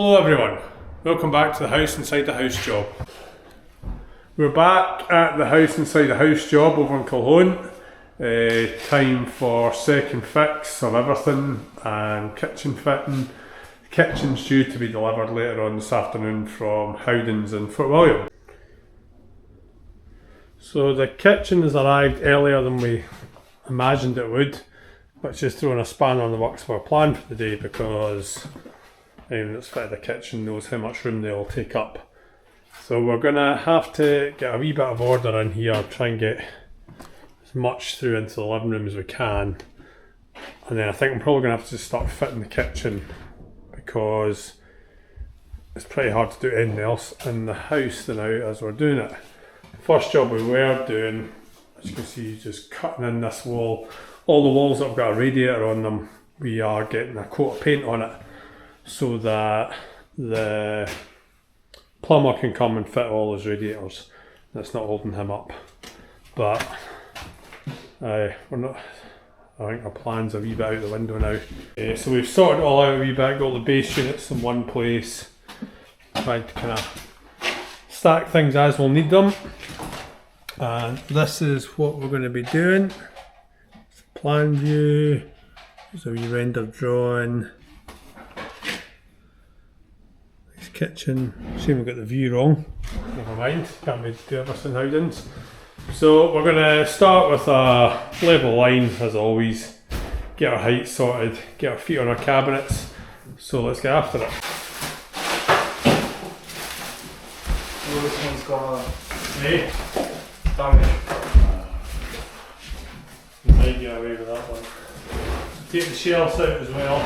Hello everyone, welcome back to the house inside the house job. We're back at the house inside the house job over in Culhone. Time for second fix of everything and kitchen fitting. The kitchen's due to be delivered later on this afternoon from Howdens in Fort William. So the kitchen has arrived earlier than we imagined it would, which is throwing a spanner on the works for our plan for the day because anyone that's fitted the kitchen knows how much room they'll take up. So we're going to have to get a wee bit of order in here, try and get as much through into the living room as we can. And then I think I'm probably going to have to just start fitting the kitchen because it's pretty hard to do anything else in the house now as we're doing it. The first job we were doing, as you can see, just cutting in this wall. All the walls that have got a radiator on them, we are getting a coat of paint on it so that the plumber can come and fit all his radiators. That's not holding him up. But we're not. I think our plan's a wee bit out the window now. So we've sorted it all out a wee bit, got all the base units in one place. Tried to kind of stack things as we'll need them. And this is what we're going to be doing. Plan view. There's a wee rendered drawing. Kitchen. Shame we got the view wrong. Never mind, can't we do everything Howdens? So we're going to start with a level line as always, get our height sorted, get our feet on our cabinets, so let's get after it. Oh, this one's got Hey, damage. you might get away with that one. Take the shelves out as well.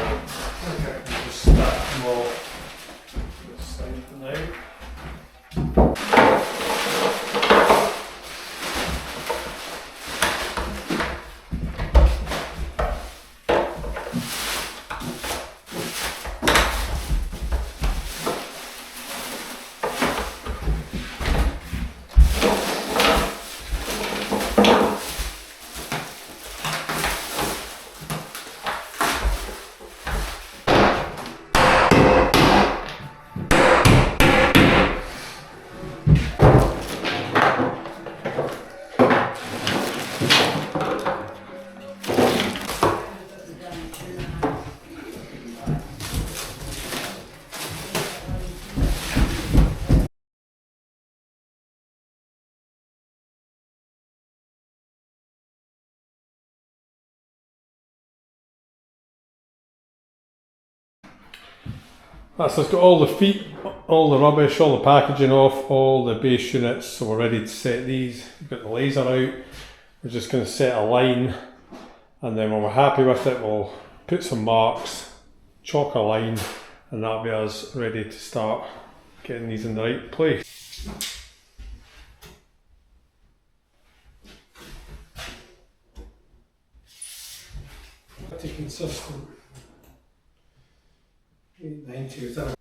Okay. And just stack them all. Now. That's got all the feet, all the rubbish, all the packaging off, all the base units, so we're ready to set these. We've got the laser out, we're just going to set a line, and then when we're happy with it we'll put some marks, chalk a line, and that'll be us ready to start getting these in the right place. Pretty consistent. 890 is that?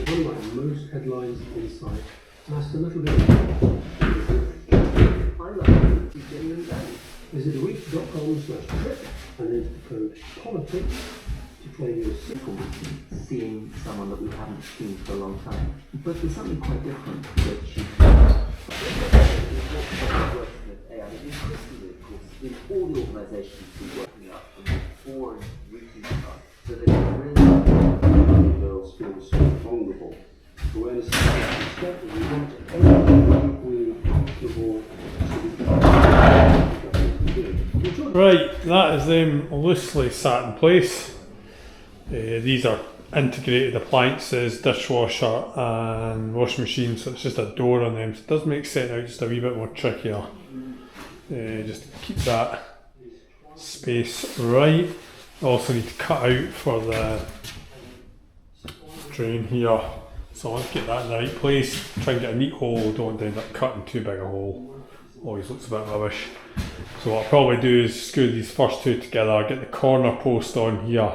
Unlike most headlines inside, asked a little bit. Visit week.com/trip and enter the code politics to claim your simple. Seeing someone that we haven't seen for a long time. But there's something quite different which AI is increasingly, of course, in all the organisations we're working up from before and routine time. So that really girls feel so vulnerable. Awareness is the step that we want everyone we comfortable Right, that is them loosely sat in place. These are integrated appliances, dishwasher and washing machine, so it's just a door on them, so it does make setting out just a wee bit more trickier. Just keep that space right. Also need to cut out for the drain here, so I want to get that in the right place. Try and get a neat hole, don't want to end up cutting too big a hole. Always looks a bit rubbish. So what I'll probably do is screw these first two together, get the corner post on here,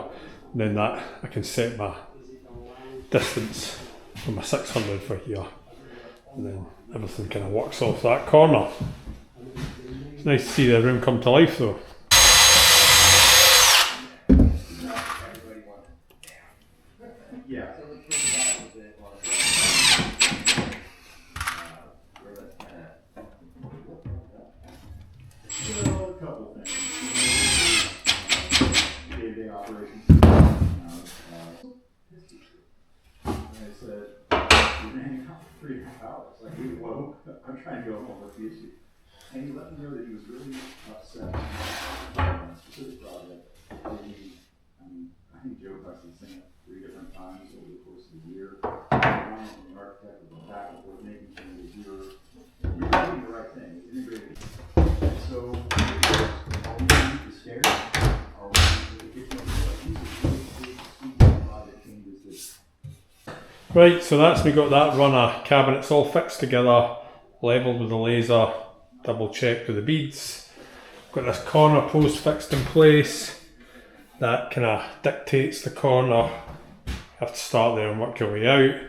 and then that I can set my distance from my 600 for here, and then everything kind of works off that corner. It's nice to see the room come to life though. Yeah. Well, a couple things. Day-to-day operations. I said, we're hanging out for 3.5 hours. Like, we woke, I'm trying to go home, what's the issue? And he let me know that he was really upset on a specific project. I think Joe Preston sent it 3 different times over the course of the year. And the architect was back and forth making sure that you're doing the right thing, it's integrated. So, are we going to the stairs? Are we going to the kitchen? These are really big project changes that. Right, so that's me got that runner cabinets all fixed together, leveled with the laser, double checked with the beads. Got this corner post fixed in place. That kind of dictates the corner. You have to start there and work your way out.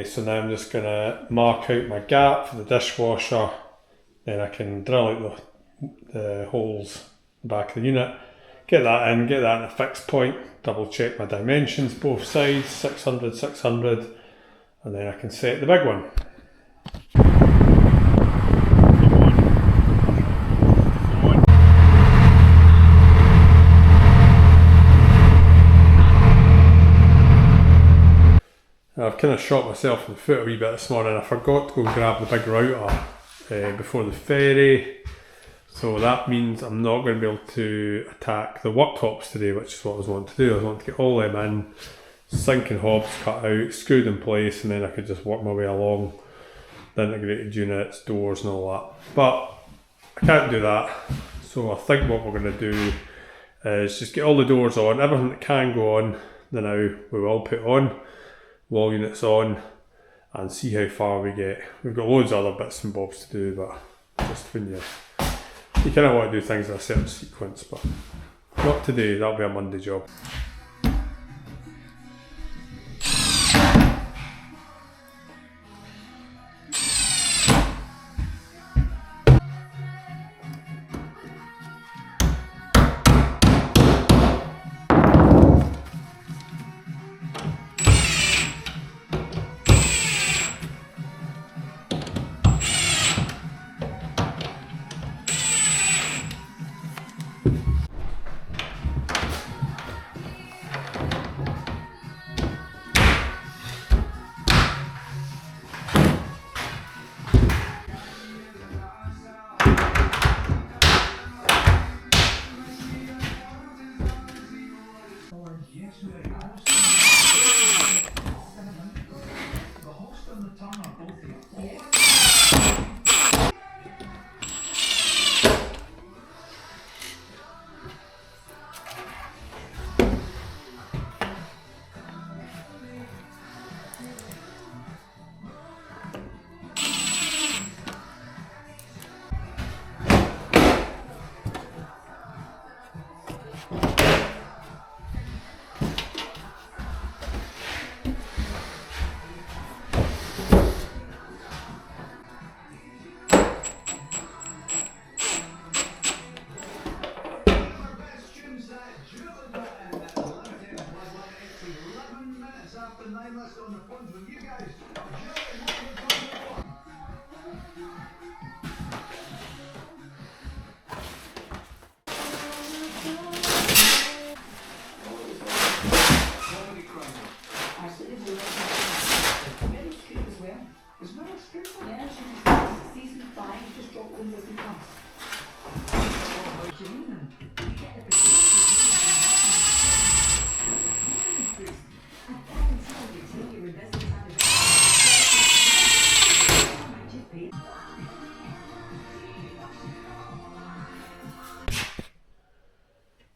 So now I'm just going to mark out my gap for the dishwasher. Then I can drill out the holes in the back of the unit. Get that in a fixed point. Double check my dimensions both sides, 600, 600. And then I can set the big one. I've kind of shot myself in the foot a wee bit this morning. I forgot to go and grab the big router before the ferry, so that means I'm not going to be able to attack the worktops today, which is what I was wanting to do. I was wanting to get all them in, sink and hobs cut out, screwed in place, and then I could just work my way along the integrated units, doors and all that. But I can't do that, so I think what we're going to do is just get all the doors on, everything that can go on, then now we will put on. Wall units on and see how far we get. We've got loads of other bits and bobs to do, but just when you kind of want to do things in a certain sequence, but not today, that'll be a Monday job.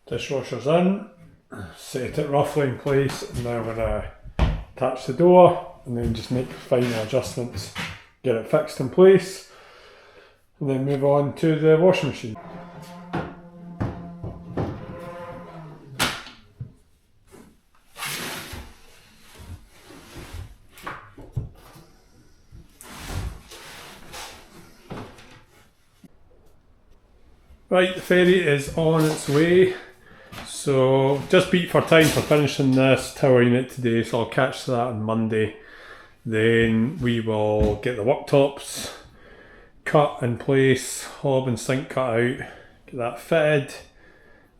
Dishwasher's in, set it roughly in place, and now we're going to attach the door and then just make final adjustments, get it fixed in place, and then move on to the washing machine. Right, the ferry is on its way, so just beat for time for finishing this tower unit today, so I'll catch that on Monday. Then we will get the worktops cut in place, hob and sink cut out, get that fitted,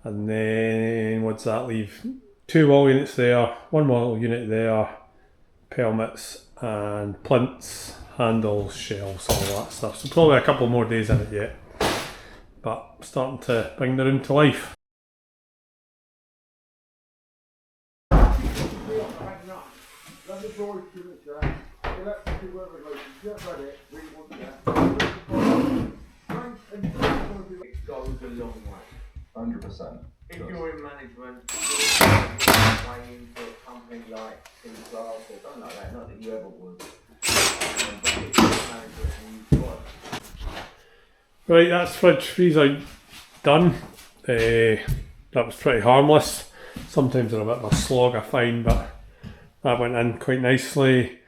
and then what does that leave? 2 wall units there, 1 wall unit there, pelmets and plinths, handles, shelves, all that stuff. So probably a couple more days in it yet. But starting to bring the room to life. It goes a long way. 100%. If you're in management, you're way into a company like C-Class or something like that, not that you ever would. But if you're in management and you've got Right, that's fridge freezer done. That was pretty harmless. Sometimes they're a bit of a slog I find, but that went in quite nicely.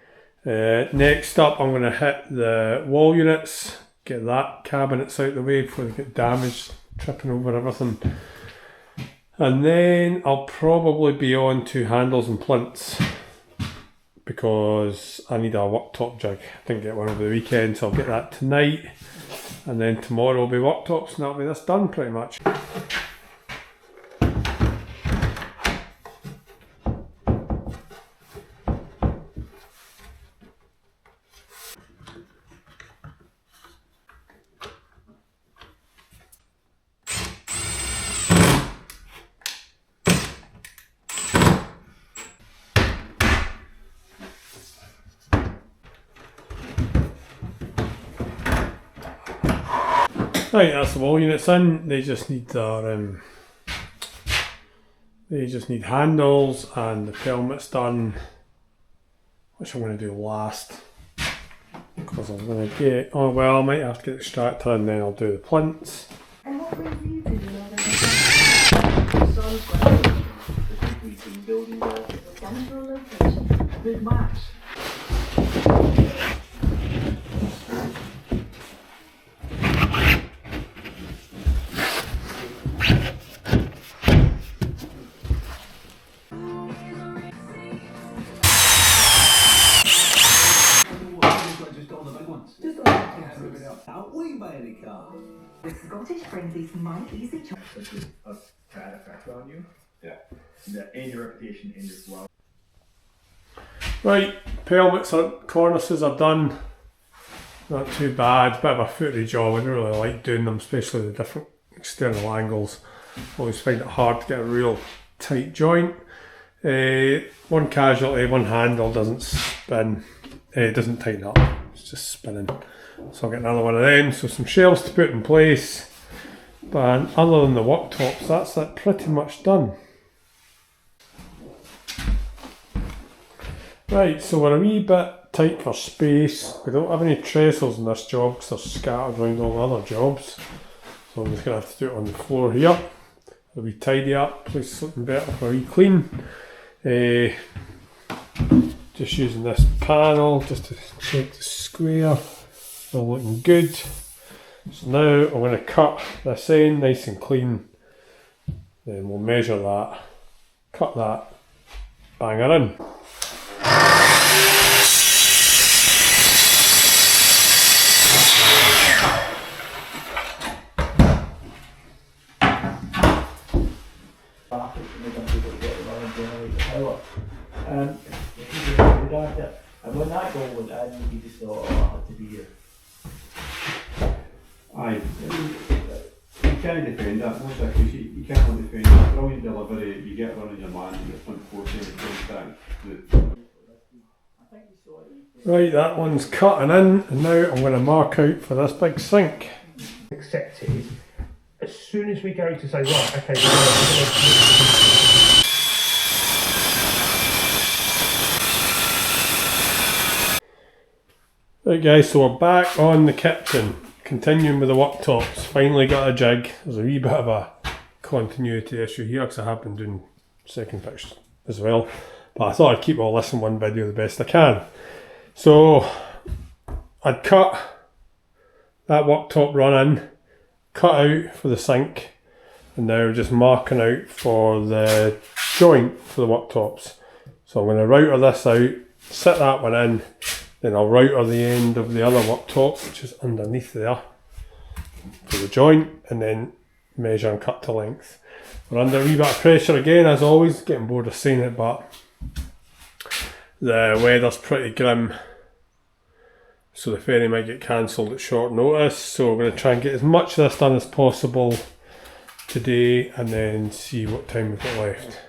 Next up I'm going to hit the wall units, get that cabinets out the way before they get damaged, tripping over everything. And then I'll probably be on to handles and plinths because I need a worktop jig. I didn't get one over the weekend, so I'll get that tonight. And then tomorrow will be worktops and that'll be this done pretty much. Right, that's the wall units in. They just need their handles and the pelmets done, which I'm going to do last because I'm going to get. Oh well, I might have to get the extractor and then I'll do the plinths. And what brings you to the other some questions that we've been building there. central location? Big match. The Scottish brings these my easy choice. Such a bad effect on you. Yeah. And your reputation in as well. Right, pelmets or cornices are done. Not too bad, bit of a footy job. I don't really like doing them, especially the different external angles. Always find it hard to get a real tight joint. One casualty, one handle doesn't spin, it doesn't tighten up, it's just spinning. So I'll get another one of them, so some shelves to put in place. But other than the worktops, that's that pretty much done. Right, so we're a wee bit tight for space. We don't have any trestles in this job because they're scattered around all the other jobs. So I'm just going to have to do it on the floor here. It'll be tidy up, place something better for a wee clean. Just using this panel just to check the square. All looking good. So now I'm going to cut this in nice and clean. Then we'll measure that, cut that, bang her in. And when that goal went in, you just thought, oh, I had to be here. Aye, you can't defend that, most of it, you can't defend that. Brilliant delivery, you get running your man, you get front force in the contact. Right, that one's cutting in, and now I'm going to mark out for this big sink. Accepted as soon as we go to say, right, okay, we're gonna Right guys, so we're back on the kitchen, continuing with the worktops. Finally got a jig. There's a wee bit of a continuity issue here because I have been doing second fix as well, but I thought I'd keep all this in one video the best I can. So I'd cut that worktop run in, cut out for the sink, and now we're just marking out for the joint for the worktops. So I'm going to router this out, set that one in, then I'll router the end of the other worktop, which is underneath there, for the joint, and then measure and cut to length. We're under a wee bit of pressure again, as always, getting bored of saying it, but the weather's pretty grim, so the ferry might get cancelled at short notice. So we're going to try and get as much of this done as possible today, and then see what time we've got left.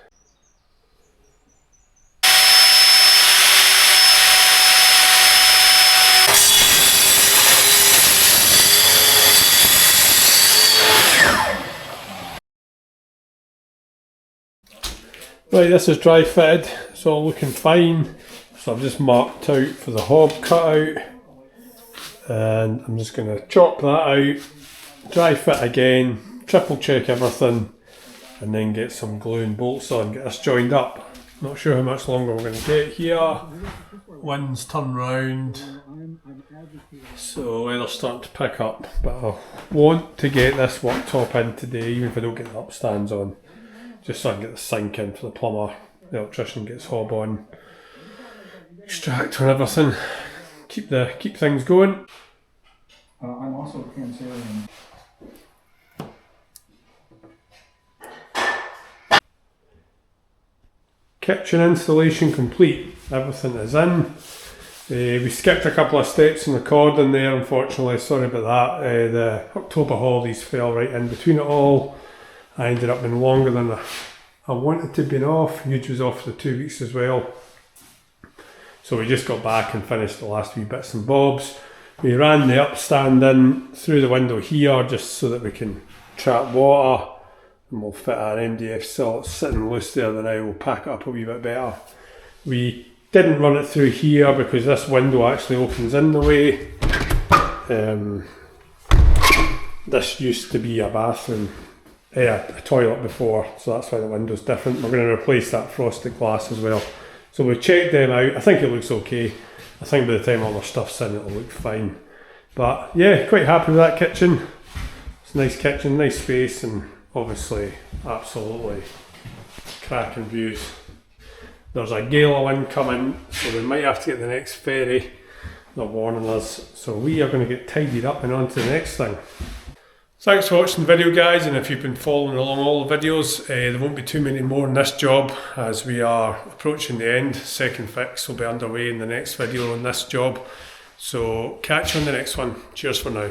Right, this is dry fitted, it's all looking fine. So I've just marked out for the hob cut out, and I'm just going to chop that out, dry fit again, triple check everything, and then get some glue and bolts on, get this joined up. Not sure how much longer we're going to get here. Wind's turned round, so weather's starting to pick up, but I want to get this worktop in today, even if I don't get the upstands on. Just so I can get the sink in for the plumber, the electrician gets hob on, extractor and everything. Keep things going. I'm also considering. Kitchen installation complete. Everything is in. We skipped a couple of steps in recording there, unfortunately. Sorry about that. The October holidays fell right in between it all. I ended up being longer than I wanted to be off. Huge was off for the 2 weeks as well. So we just got back and finished the last wee bits and bobs. We ran the upstand in through the window here just so that we can trap water, and we'll fit an MDF sill sitting loose there, then I will pack it up a wee bit better. We didn't run it through here because this window actually opens in the way. This used to be a bathroom. A toilet before, so that's why the window's different. We're going to replace that frosted glass as well. So we've checked them out. I think it looks okay. I think by the time all our stuff's in, it'll look fine. But yeah, quite happy with that kitchen. It's a nice kitchen, nice space, and obviously absolutely cracking views. There's a gale of wind coming, so we might have to get the next ferry. They're warning us. So we are going to get tidied up and on to the next thing. Thanks for watching the video guys, and if you've been following along all the videos, there won't be too many more in this job as we are approaching the end. Second fix will be underway in the next video on this job. So catch you on the next one. Cheers for now.